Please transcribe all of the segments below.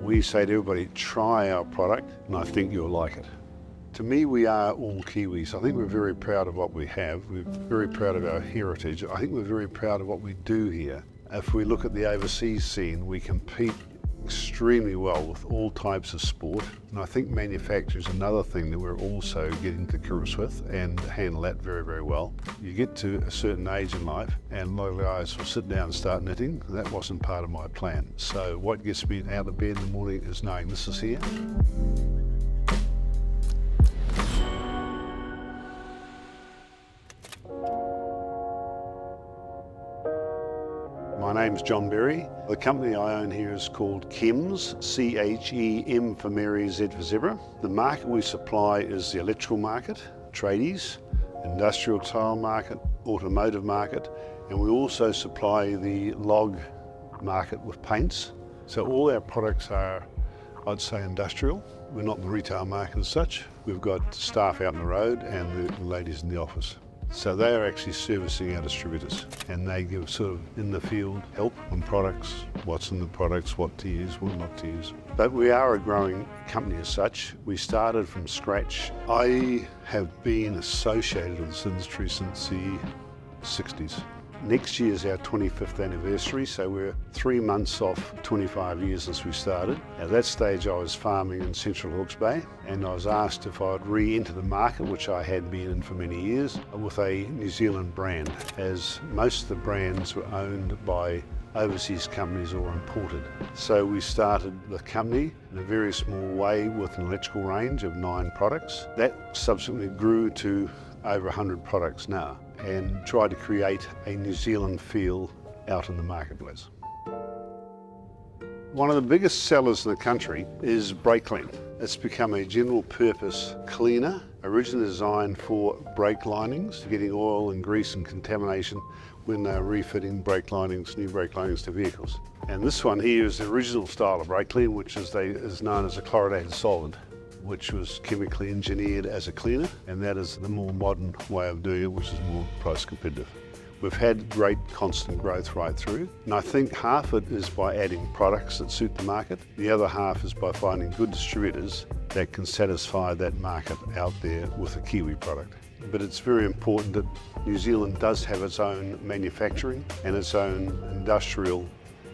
We say to everybody, try our product and I think you'll like it. To me, we are all Kiwis. I think we're very proud of what we have. We're very proud of our heritage. I think we're very proud of what we do here. If we look at the overseas scene, we compete extremely well with all types of sport. And I think manufacture is another thing that we're also getting to grips with and handle that very, very well. You get to a certain age in life and a lot of guys will sit down and start knitting. That wasn't part of my plan. So what gets me out of bed in the morning is knowing this is here. My name's John Berry. The company I own here is called Chemz, C-H-E-M for Mary, Z for Zebra. The market we supply is the electrical market, tradies, industrial tile market, automotive market, and we also supply the log market with paints. So all our products are, I'd say, industrial. We're not in the retail market as such. We've got staff out on the road and the ladies in the office. So they are actually servicing our distributors and they give sort of in the field help on products, what's in the products, what to use, what not to use. But we are a growing company as such. We started from scratch. I have been associated with this industry since the 60s. Next year is our 25th anniversary, so we're 3 months off 25 years since we started. At that stage I was farming in Central Hawke's Bay and I was asked if I'd re-enter the market, which I had been in for many years, with a New Zealand brand, as most of the brands were owned by overseas companies or imported. So we started the company in a very small way with an electrical range of 9 products. That subsequently grew to over 100 products now, and try to create a New Zealand feel out in the marketplace. One of the biggest sellers in the country is brake clean. It's become a general purpose cleaner, originally designed for brake linings, getting oil and grease and contamination when they're refitting brake linings, new brake linings to vehicles. And this one here is the original style of brake clean, which is known as a chlorinated solvent, which was chemically engineered as a cleaner, and that is the more modern way of doing it, which is more price competitive. We've had great constant growth right through, and I think half it is by adding products that suit the market. The other half is by finding good distributors that can satisfy that market out there with a Kiwi product. But it's very important that New Zealand does have its own manufacturing and its own industrial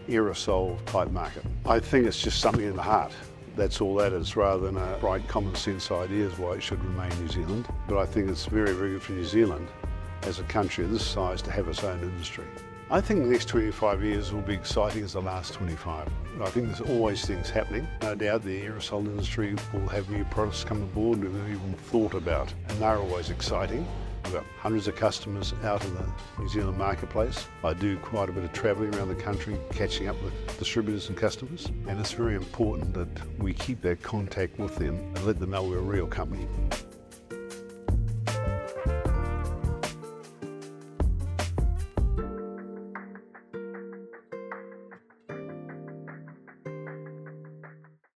aerosol type market. I think it's just something in the heart. That's all that is, rather than a bright common sense idea is why it should remain New Zealand. But I think it's very, very good for New Zealand as a country of this size to have its own industry. I think the next 25 years will be exciting as the last 25. I think there's always things happening. No doubt the aerosol industry will have new products come aboard we've never even thought about, and they're always exciting. We've got hundreds of customers out in the New Zealand marketplace. I do quite a bit of travelling around the country, catching up with distributors and customers, and it's very important that we keep that contact with them and let them know we're a real company.